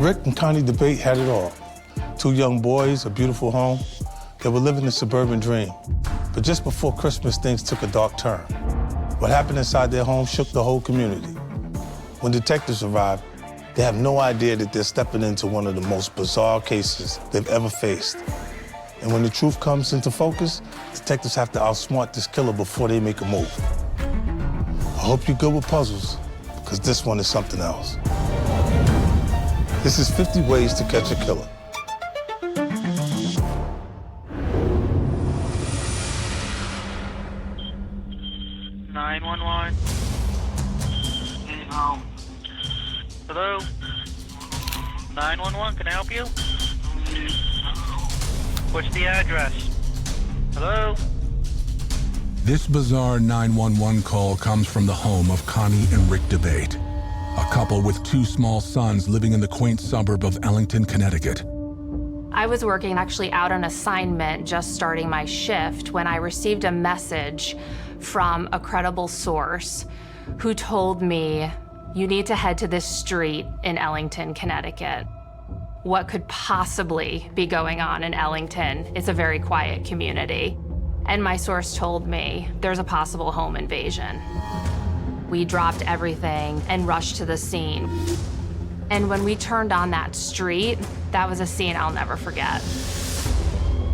Rick and Connie Dabate had it all. 2 young boys, a beautiful home. They were living the suburban dream. But just before Christmas, things took a dark turn. What happened inside their home shook the whole community. When detectives arrived, they have no idea that they're stepping into one of the most bizarre cases they've ever faced. And when the truth comes into focus, detectives have to outsmart this killer before they make a move. I hope you're good with puzzles, because this one is something else. This is 50 Ways to Catch a Killer. Hello? 911, can I help you? What's the address? Hello? This bizarre 911 call comes from the home of Connie and Rick Dabate, a couple with 2 small sons living in the quaint suburb of Ellington, Connecticut. I was working actually out on assignment, just starting my shift, when I received a message from a credible source who told me, "You need to head to this street in Ellington, Connecticut." What could possibly be going on in Ellington? It's a very quiet community. And my source told me there's a possible home invasion. We dropped everything and rushed to the scene. And when we turned on that street, that was a scene I'll never forget.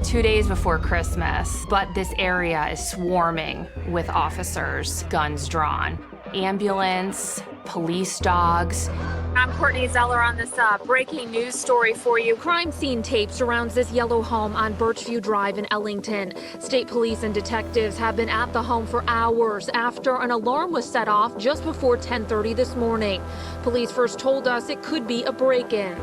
2 days before Christmas, but this area is swarming with officers, guns drawn. Ambulance, police dogs. I'm Courtney Zeller on this breaking news story for you. Crime scene tape surrounds this yellow home on Birchview Drive in Ellington. State police and detectives have been at the home for hours after an alarm was set off just before 10:30 this morning. Police first told us it could be a break-in.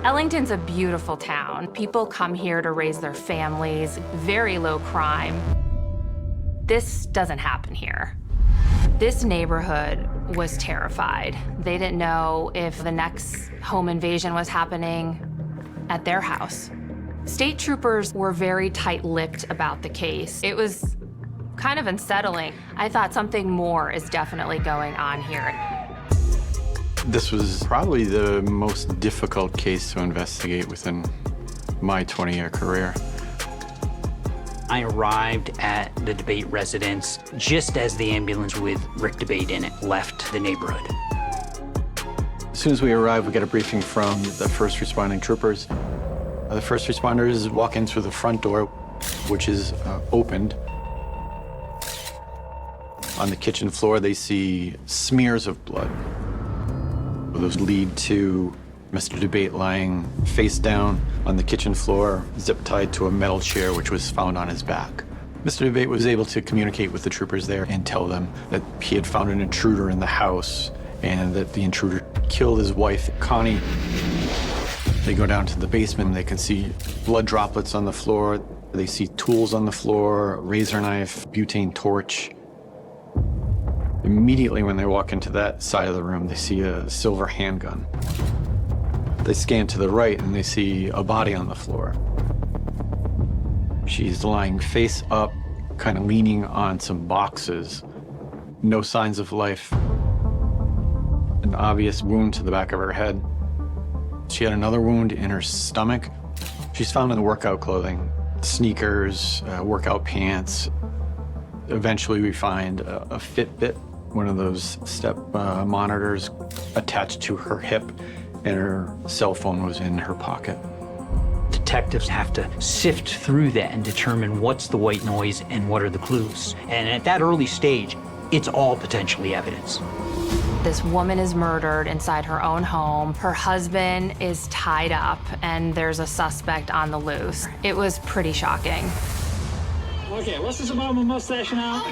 Ellington's a beautiful town. People come here to raise their families, very low crime. This doesn't happen here. This neighborhood was terrified. They didn't know if the next home invasion was happening at their house. State troopers were very tight-lipped about the case. It was kind of unsettling. I thought something more is definitely going on here. This was probably the most difficult case to investigate within my 20-year career. I arrived at the Dabate residence just as the ambulance with Rick Dabate in it left the neighborhood. As soon as we arrived, we got a briefing from the first responding troopers. The first responders walk in through the front door, which is opened. On the kitchen floor, they see smears of blood. Those lead to Mr. Dabate lying face down on the kitchen floor, zip-tied to a metal chair which was found on his back. Mr. Dabate was able to communicate with the troopers there and tell them that he had found an intruder in the house and that the intruder killed his wife, Connie. They go down to the basement and they can see blood droplets on the floor. They see tools on the floor, a razor knife, butane torch. Immediately when they walk into that side of the room, they see a silver handgun. They scan to the right and they see a body on the floor. She's lying face up, kind of leaning on some boxes. No signs of life. An obvious wound to the back of her head. She had another wound in her stomach. She's found in workout clothing, sneakers, workout pants. Eventually we find a Fitbit, one of those step monitors attached to her hip, and her cell phone was in her pocket. Detectives have to sift through that and determine what's the white noise and what are the clues. And at that early stage, it's all potentially evidence. This woman is murdered inside her own home. Her husband is tied up, and there's a suspect on the loose. It was pretty shocking. Okay, what's this about my mustache now?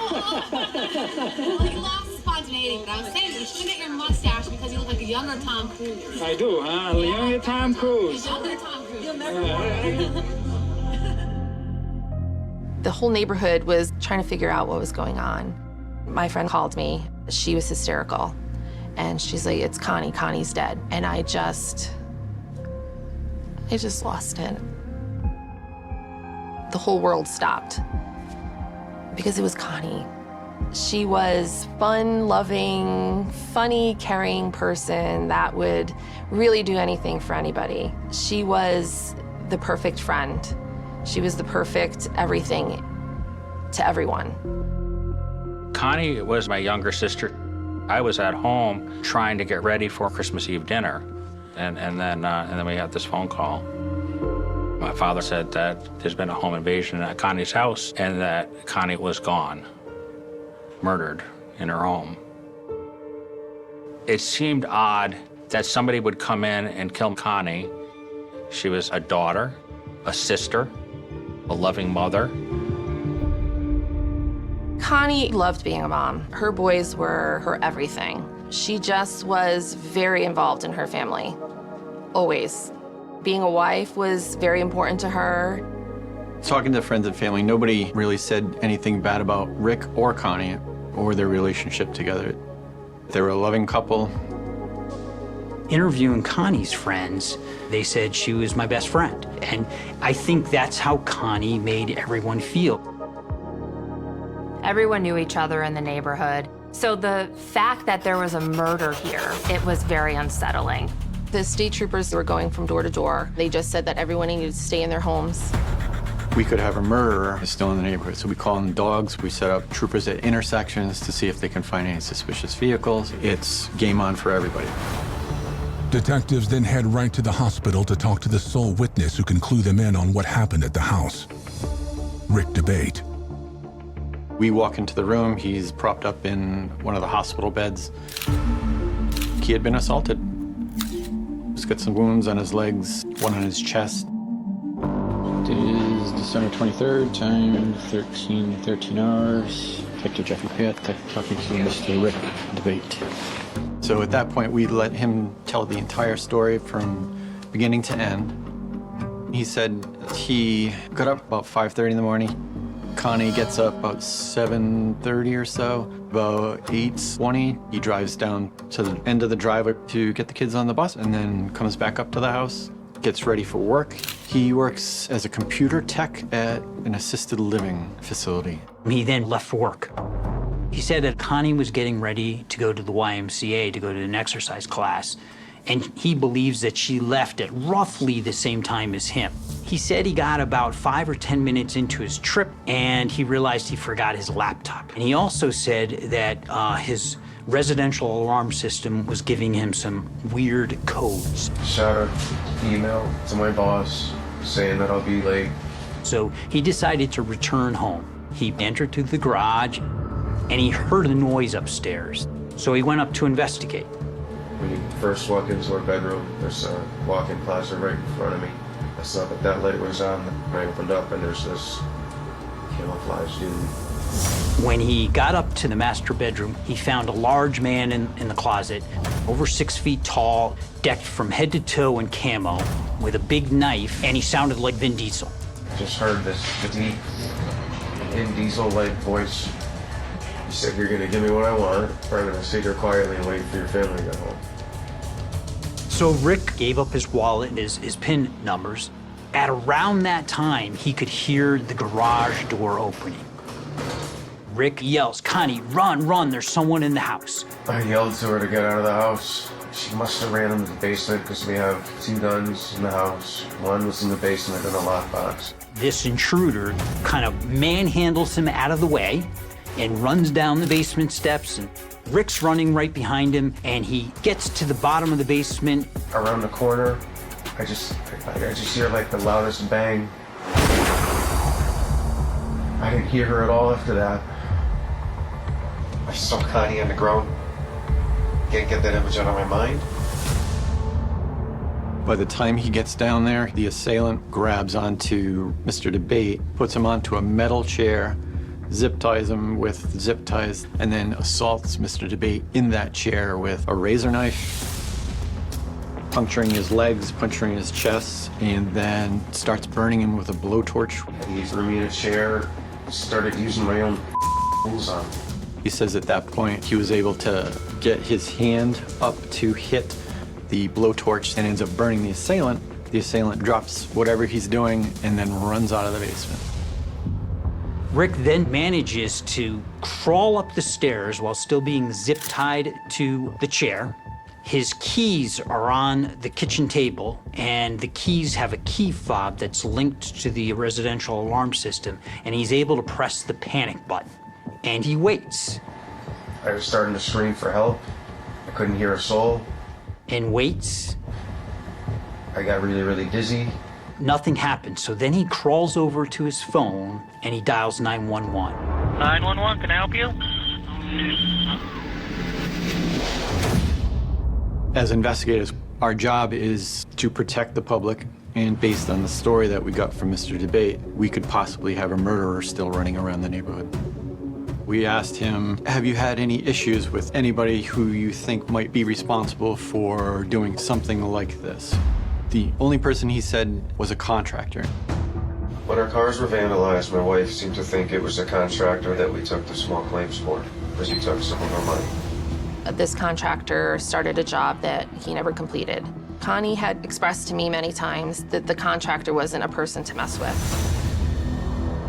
Well, you lost spontaneity, but I was saying you should get your mustache because you look like a younger Tom Cruise. I do, huh? A younger Tom Cruise. Younger Tom Cruise. You'll never The whole neighborhood was trying to figure out what was going on. My friend called me. She was hysterical. And she's like, "It's Connie. Connie's dead." And I just lost it. The whole world stopped because it was Connie. She was fun-loving, funny, caring person that would really do anything for anybody. She was the perfect friend. She was the perfect everything to everyone. Connie was my younger sister. I was at home trying to get ready for Christmas Eve dinner, and then we got this phone call. My father said that there's been a home invasion at Connie's house and that Connie was gone, murdered in her home. It seemed odd that somebody would come in and kill Connie. She was a daughter, a sister, a loving mother. Connie loved being a mom. Her boys were her everything. She just was very involved in her family, always. Being a wife was very important to her. Talking to friends and family, nobody really said anything bad about Rick or Connie or their relationship together. They were a loving couple. Interviewing Connie's friends, they said she was my best friend. And I think that's how Connie made everyone feel. Everyone knew each other in the neighborhood. So the fact that there was a murder here, it was very unsettling. The state troopers were going from door to door. They just said that everyone needed to stay in their homes. We could have a murderer still in the neighborhood, so we call in dogs. We set up troopers at intersections to see if they can find any suspicious vehicles. It's game on for everybody. Detectives then head right to the hospital to talk to the sole witness who can clue them in on what happened at the house, Rick Dabate. We walk into the room. He's propped up in one of the hospital beds. He had been assaulted. He's got some wounds on his legs, one on his chest. It is December 23rd, time 13 hours. Detective Jeffrey Piat, talking to Mr. Rick Dabate. So at that point, we let him tell the entire story from beginning to end. He said he got up about 5:30 in the morning. Connie gets up about 7:30 or so. About 8:20, he drives down to the end of the driveway to get the kids on the bus and then comes back up to the house, gets ready for work. He works as a computer tech at an assisted living facility. He then left for work. He said that Connie was getting ready to go to the YMCA, to go to an exercise class, and he believes that she left at roughly the same time as him. He said he got about 5 or 10 minutes into his trip and he realized he forgot his laptop. And he also said that his residential alarm system was giving him some weird codes. Shot an email to my boss saying that I'll be late. So he decided to return home. He entered through the garage and he heard a noise upstairs. So he went up to investigate. When you first walk into our bedroom, there's a walk-in closet right in front of me. I saw that light was on. I opened up and there's this camouflage dude. When he got up to the master bedroom, he found a large man in the closet, over 6 feet tall, decked from head to toe in camo, with a big knife, and he sounded like Vin Diesel. I just heard this deep Vin Diesel-like voice. He said, "You're gonna give me what I want, or I'm gonna sit here quietly and wait for your family to get home." So Rick gave up his wallet and his PIN numbers. At around that time, he could hear the garage door opening. Rick yells, "Connie, run, run, there's someone in the house." I yelled to her to get out of the house. She must have ran into the basement because we have 2 guns in the house. One was in the basement in a lockbox. This intruder kind of manhandles him out of the way and runs down the basement steps, and Rick's running right behind him, and he gets to the bottom of the basement. Around the corner, I just hear like the loudest bang. I didn't hear her at all after that. I saw Connie on the ground. Can't get that image out of my mind. By the time he gets down there, the assailant grabs onto Mr. Dabate, puts him onto a metal chair, zip ties him with zip ties, and then assaults Mr. Dabate in that chair with a razor knife, puncturing his legs, puncturing his chest, and then starts burning him with a blowtorch. He threw me in a chair, started using my own tools on him. He says at that point he was able to get his hand up to hit the blowtorch and ends up burning the assailant. The assailant drops whatever he's doing and then runs out of the basement. Rick then manages to crawl up the stairs while still being zip-tied to the chair. His keys are on the kitchen table, and the keys have a key fob that's linked to the residential alarm system, and he's able to press the panic button. And he waits. I was starting to scream for help. I couldn't hear a soul. And waits. I got really, really dizzy. Nothing happens, so then he crawls over to his phone and he dials 911. 911, can I help you? As investigators, our job is to protect the public, and based on the story that we got from Mr. Dabate, we could possibly have a murderer still running around the neighborhood. We asked him, have you had any issues with anybody who you think might be responsible for doing something like this? The only person he said was a contractor. When our cars were vandalized, my wife seemed to think it was a contractor that we took the small claims for, because he took some of our money. This contractor started a job that he never completed. Connie had expressed to me many times that the contractor wasn't a person to mess with.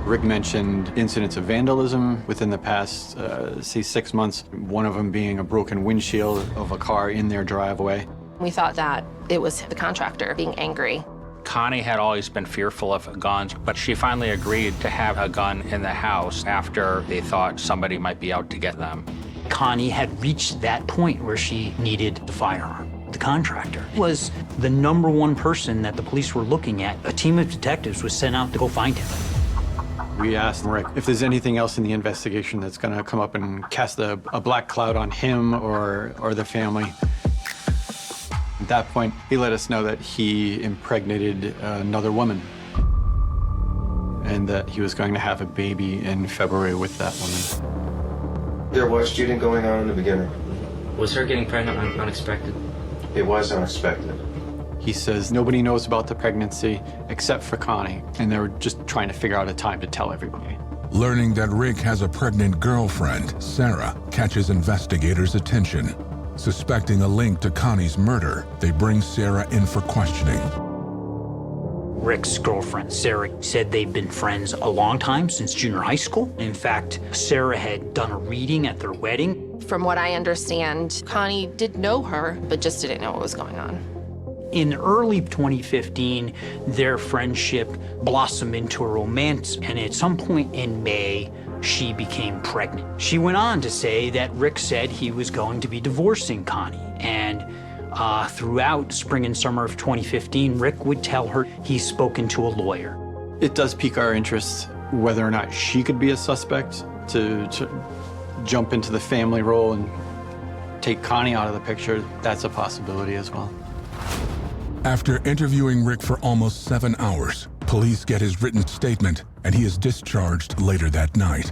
Rick mentioned incidents of vandalism within the past, say, 6 months, one of them being a broken windshield of a car in their driveway. We thought that it was the contractor being angry. Connie had always been fearful of guns, but she finally agreed to have a gun in the house after they thought somebody might be out to get them. Connie had reached that point where she needed the firearm. The contractor was the #1 person that the police were looking at. A team of detectives was sent out to go find him. We asked Rick if there's anything else in the investigation that's going to come up and cast a black cloud on him or the family. At that point, he let us know that he impregnated another woman and that he was going to have a baby in February with that woman. There was cheating going on in the beginning. Was her getting pregnant unexpected? It was unexpected. He says nobody knows about the pregnancy except for Connie, and they were just trying to figure out a time to tell everybody. Learning that Rick has a pregnant girlfriend, Sarah, catches investigators' attention. Suspecting a link to Connie's murder, they bring Sarah in for questioning. Rick's girlfriend, Sarah, said they've been friends a long time, since junior high school. In fact, Sarah had done a reading at their wedding. From what I understand, Connie did know her, but just didn't know what was going on. In early 2015, their friendship blossomed into a romance, and at some point in May, she became pregnant. She went on to say that Rick said he was going to be divorcing Connie, and throughout spring and summer of 2015, Rick would tell her he's spoken to a lawyer. It does pique our interest whether or not she could be a suspect to jump into the family role and take Connie out of the picture. That's a possibility as well. After interviewing Rick for almost 7 hours, police get his written statement, and he is discharged later that night.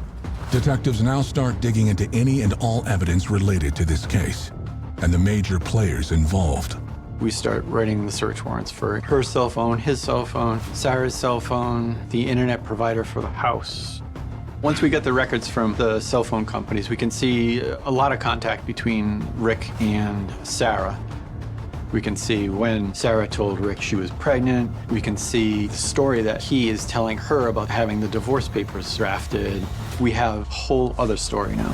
Detectives now start digging into any and all evidence related to this case and the major players involved. We start writing the search warrants for her cell phone, his cell phone, Sarah's cell phone, the internet provider for the house. Once we get the records from the cell phone companies, we can see a lot of contact between Rick and Sarah. We can see when Sarah told Rick she was pregnant. We can see the story that he is telling her about having the divorce papers drafted. We have a whole other story now.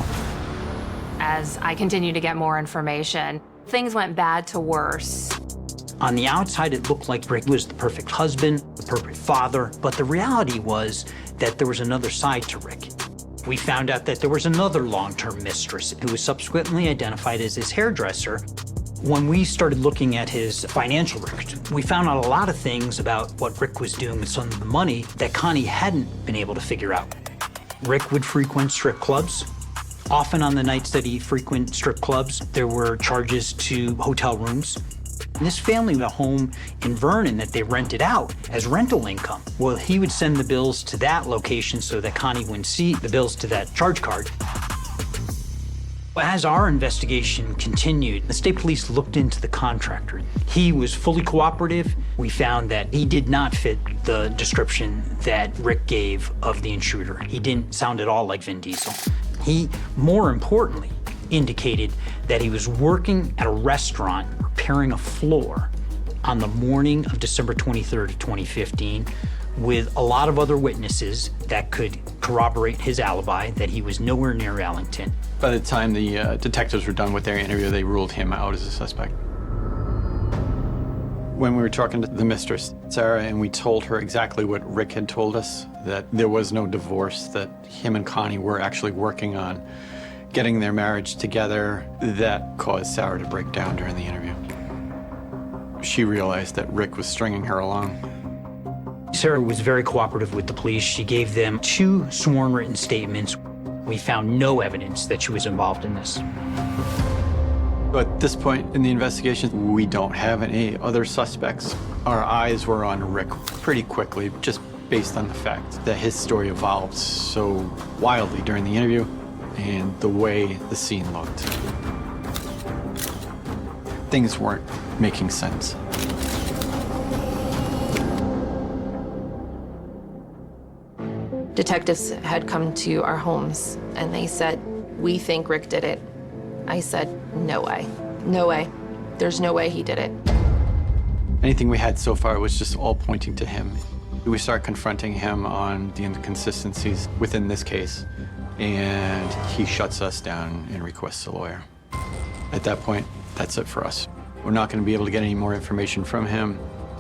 As I continued to get more information, things went bad to worse. On the outside, it looked like Rick was the perfect husband, the perfect father, but the reality was that there was another side to Rick. We found out that there was another long-term mistress who was subsequently identified as his hairdresser. When we started looking at his financial records, we found out a lot of things about what Rick was doing with some of the money that Connie hadn't been able to figure out. Rick would frequent strip clubs. Often on the nights that he frequented strip clubs, there were charges to hotel rooms. This family had a home in Vernon that they rented out as rental income. Well, he would send the bills to that location so that Connie wouldn't see the bills to that charge card. As our investigation continued, the state police looked into the contractor. He was fully cooperative. We found that he did not fit the description that Rick gave of the intruder. He didn't sound at all like Vin Diesel. He, more importantly, indicated that he was working at a restaurant repairing a floor on the morning of December 23rd of 2015 with a lot of other witnesses that could corroborate his alibi that he was nowhere near Ellington. By the time the detectives were done with their interview, they ruled him out as a suspect. When we were talking to the mistress, Sarah, and we told her exactly what Rick had told us, that there was no divorce, that him and Connie were actually working on getting their marriage together, that caused Sarah to break down during the interview. She realized that Rick was stringing her along. Sarah was very cooperative with the police. She gave them 2 sworn written statements. We found no evidence that she was involved in this. At this point in the investigation, we don't have any other suspects. Our eyes were on Rick pretty quickly, just based on the fact that his story evolved so wildly during the interview and the way the scene looked. Things weren't making sense. Detectives had come to our homes and they said, "We think Rick did it." I said, "No way. No way. There's no way he did it." Anything we had so far was just all pointing to him. We start confronting him on the inconsistencies within this case, and he shuts us down and requests a lawyer. At that point, that's it for us. We're not going to be able to get any more information from him.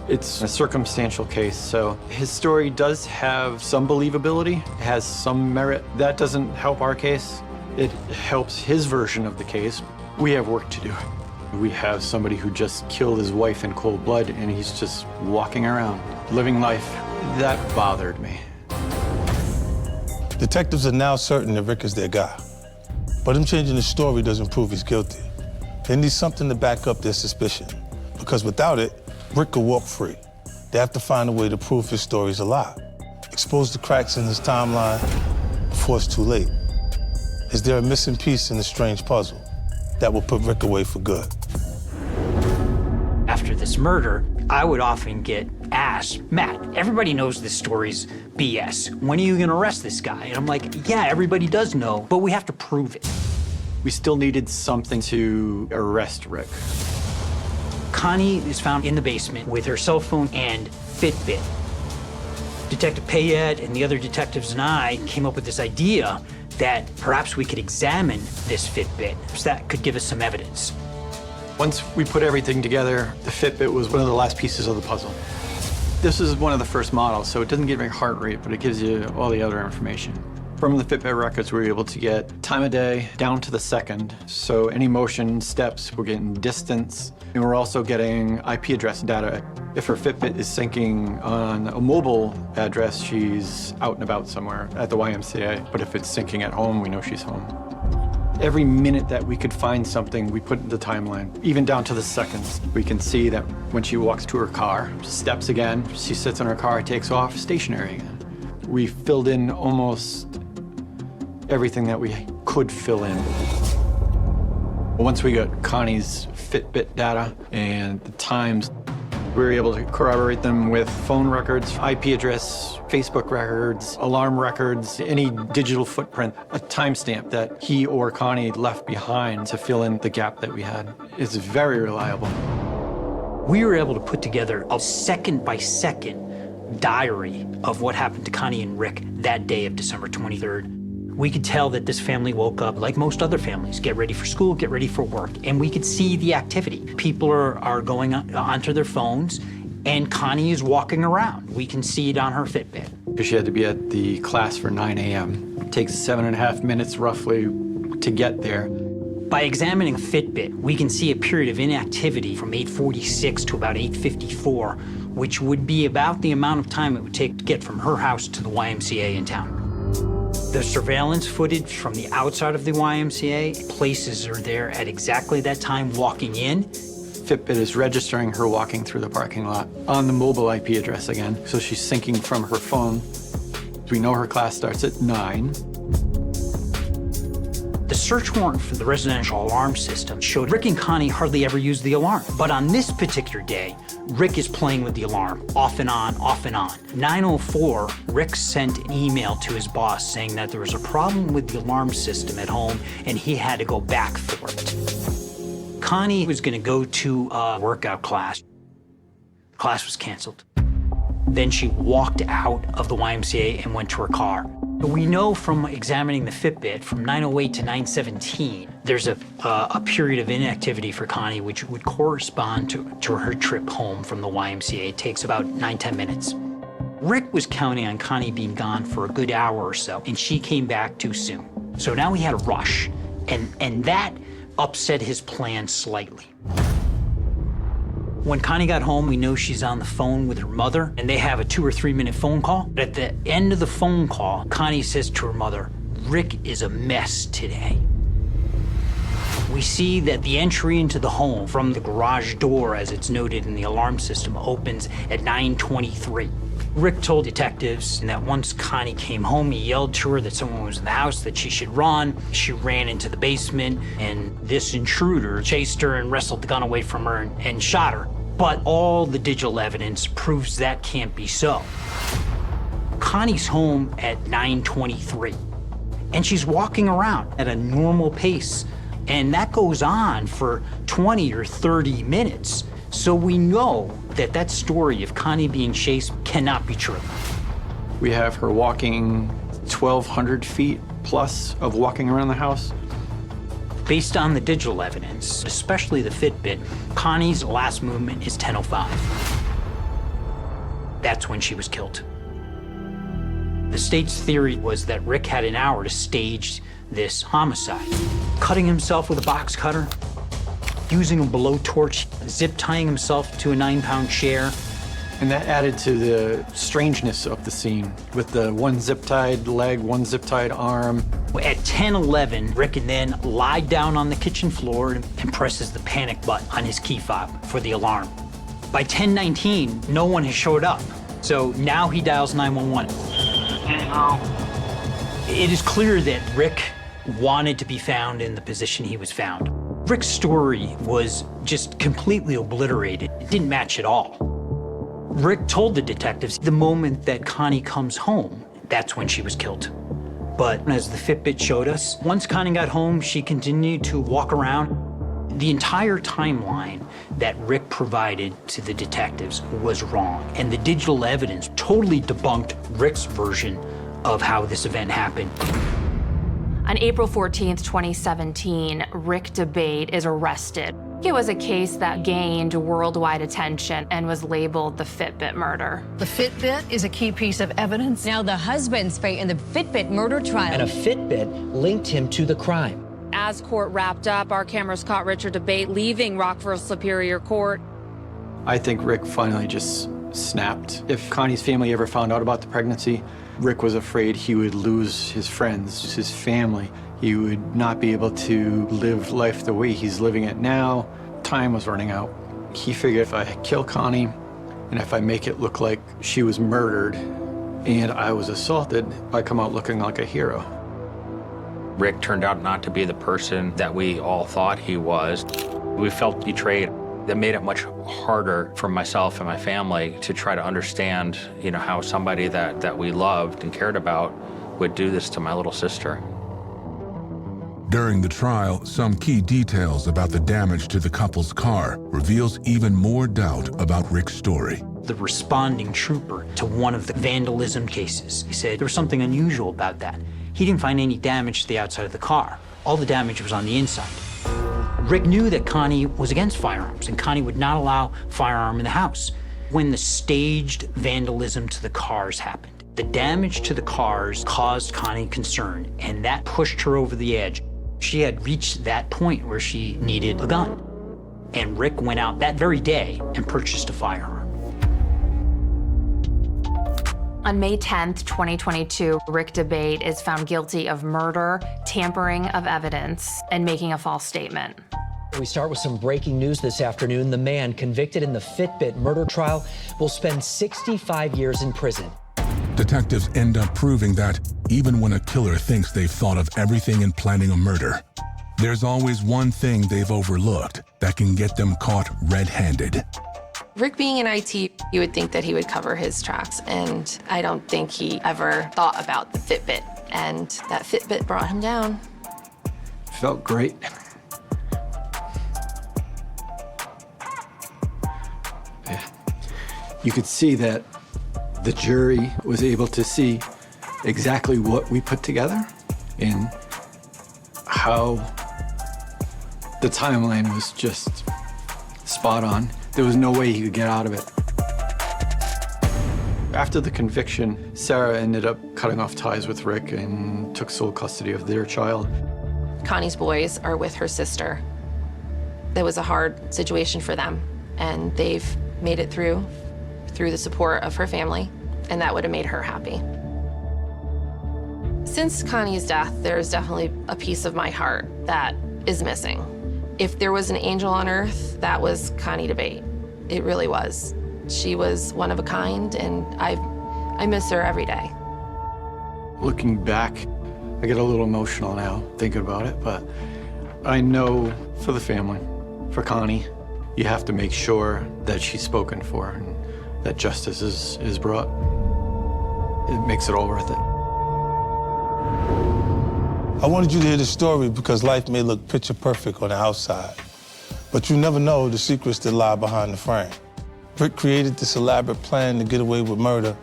It's a circumstantial case, so his story does have some believability, it has some merit. That doesn't help our case. It helps his version of the case. We have work to do. We have somebody who just killed his wife in cold blood, and he's just walking around, living life. That bothered me. Detectives are now certain that Rick is their guy. But him changing his story doesn't prove he's guilty. They need something to back up their suspicion, because without it, Rick could walk free. They have to find a way to prove his story's a lie, expose the cracks in his timeline before it's too late. Is there a missing piece in the strange puzzle that will put Rick away for good? After this murder, I would often get asked, "Matt, everybody knows this story's BS. When are you gonna arrest this guy?" And I'm like, yeah, everybody does know, but we have to prove it. We still needed something to arrest Rick. Connie is found in the basement with her cell phone and Fitbit. Detective Payette and the other detectives and I came up with this idea that perhaps we could examine this Fitbit, so that could give us some evidence. Once we put everything together, the Fitbit was one of the last pieces of the puzzle. This is one of the first models, so it doesn't give you heart rate, but it gives you all the other information. From the Fitbit records, we were able to get time of day down to the second. So any motion, steps, we're getting distance, and we're also getting IP address data. If her Fitbit is syncing on a mobile address, she's out and about somewhere at the YMCA. But if it's syncing at home, we know she's home. Every minute that we could find something, we put in the timeline, even down to the seconds. We can see that when she walks to her car, steps again, she sits in her car, takes off, stationary again. We filled in almost everything that we could fill in. Once we got Connie's Fitbit data and the times, we were able to corroborate them with phone records, IP address, Facebook records, alarm records, any digital footprint, a timestamp that he or Connie left behind to fill in the gap that we had. It's very reliable. We were able to put together a second-by-second diary of what happened to Connie and Rick that day of December 23rd. We could tell that this family woke up like most other families, get ready for school, get ready for work, and we could see the activity. People are going onto their phones, and Connie is walking around. We can see it on her Fitbit. Because she had to be at the class for 9 a.m. It takes 7.5 minutes roughly to get there. By examining a Fitbit, we can see a period of inactivity from 8:46 to about 8:54, which would be about the amount of time it would take to get from her house to the YMCA in town. The surveillance footage from the outside of the YMCA, places her there at exactly that time walking in. Fitbit is registering her walking through the parking lot on the mobile IP address again, so she's syncing from her phone. We know her class starts at 9. The search warrant for the residential alarm system showed Rick and Connie hardly ever used the alarm. But on this particular day, Rick is playing with the alarm, off and on, off and on. 9:04, Rick sent an email to his boss saying that there was a problem with the alarm system at home and he had to go back for it. Connie was gonna go to a workout class. Class was canceled. Then she walked out of the YMCA and went to her car. We know from examining the Fitbit from 9:08 to 9:17, there's a period of inactivity for Connie which would correspond to her trip home from the YMCA. It takes about 9-10 minutes. Rick was counting on Connie being gone for a good hour or so, and she came back too soon. So now he had a rush, and that upset his plan slightly. When Connie got home, we know she's on the phone with her mother, and they have a 2 or 3 minute phone call. But at the end of the phone call, Connie says to her mother, "Rick is a mess today." We see that the entry into the home from the garage door, as it's noted in the alarm system, opens at 9:23. Rick told detectives that once Connie came home, he yelled to her that someone was in the house, that she should run. She ran into the basement, and this intruder chased her and wrestled the gun away from her and shot her. But all the digital evidence proves that can't be so. Connie's home at 9:23, and she's walking around at a normal pace, and that goes on for 20 or 30 minutes. So we know that that story of Connie being chased cannot be true. We have her walking 1,200 feet plus of walking around the house. Based on the digital evidence, especially the Fitbit, Connie's last movement is 10:05. That's when she was killed. The state's theory was that Rick had an hour to stage this homicide, cutting himself with a box cutter, using a blowtorch, zip tying himself to a 9-pound chair. And that added to the strangeness of the scene, with the one zip-tied leg, one zip-tied arm. At 10:11, Rick then lied down on the kitchen floor and presses the panic button on his key fob for the alarm. By 10:19, no one has showed up. So now he dials 911. It is clear that Rick wanted to be found in the position he was found. Rick's story was just completely obliterated. It didn't match at all. Rick told the detectives the moment that Connie comes home, that's when she was killed. But as the Fitbit showed us, once Connie got home, she continued to walk around. The entire timeline that Rick provided to the detectives was wrong, and the digital evidence totally debunked Rick's version of how this event happened. On April 14th, 2017, Rick Dabate is arrested. It was a case that gained worldwide attention and was labeled the Fitbit murder. The Fitbit is a key piece of evidence. Now the husband's fate in the Fitbit murder trial. And a Fitbit linked him to the crime. As court wrapped up, our cameras caught Richard Dabate leaving Rockville Superior Court. I think Rick finally just snapped. If Connie's family ever found out about the pregnancy, Rick was afraid he would lose his friends, his family. He would not be able to live life the way he's living it now. Time was running out. He figured if I kill Connie and if I make it look like she was murdered and I was assaulted, I come out looking like a hero. Rick turned out not to be the person that we all thought he was. We felt betrayed. That made it much harder for myself and my family to try to understand, how somebody that we loved and cared about would do this to my little sister. During the trial, some key details about the damage to the couple's car reveals even more doubt about Rick's story. The responding trooper to one of the vandalism cases, he said there was something unusual about that. He didn't find any damage to the outside of the car. All the damage was on the inside. Rick knew that Connie was against firearms, and Connie would not allow firearm in the house. When the staged vandalism to the cars happened, the damage to the cars caused Connie concern, and that pushed her over the edge. She had reached that point where she needed a gun. And Rick went out that very day and purchased a firearm. On May 10th, 2022, Rick Dabate is found guilty of murder, tampering of evidence, and making a false statement. We start with some breaking news this afternoon. The man convicted in the Fitbit murder trial will spend 65 years in prison. Detectives end up proving that even when a killer thinks they've thought of everything in planning a murder, there's always one thing they've overlooked that can get them caught red-handed. Rick being in IT, you would think that he would cover his tracks, and I don't think he ever thought about the Fitbit, and that Fitbit brought him down. Felt great. Yeah. You could see that The jury was able to see exactly what we put together and how the timeline was just spot on. There was no way he could get out of it. After the conviction, Sarah ended up cutting off ties with Rick and took sole custody of their child. Connie's boys are with her sister. That was a hard situation for them, and they've made it through the support of her family, and that would have made her happy. Since Connie's death, there's definitely a piece of my heart that is missing. If there was an angel on earth, that was Connie Dabate. It really was. She was one of a kind, and I miss her every day. Looking back, I get a little emotional now thinking about it, but I know for the family, for Connie, you have to make sure that she's spoken for and that justice is brought. It makes it all worth it. I wanted you to hear the story because life may look picture perfect on the outside, but you never know the secrets that lie behind the frame. Rick created this elaborate plan to get away with murder,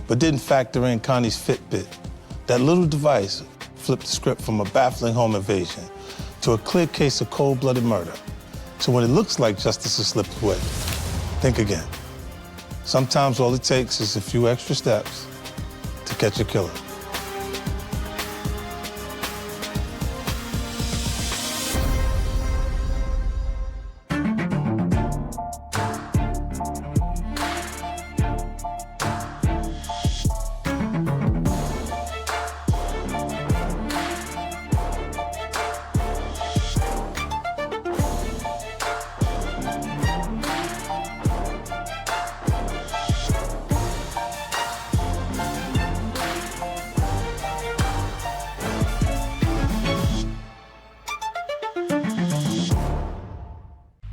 but didn't factor in Connie's Fitbit. That little device flipped the script from a baffling home invasion to a clear case of cold-blooded murder. So when it looks like justice has slipped away, think again. Sometimes all it takes is a few extra steps to catch a killer.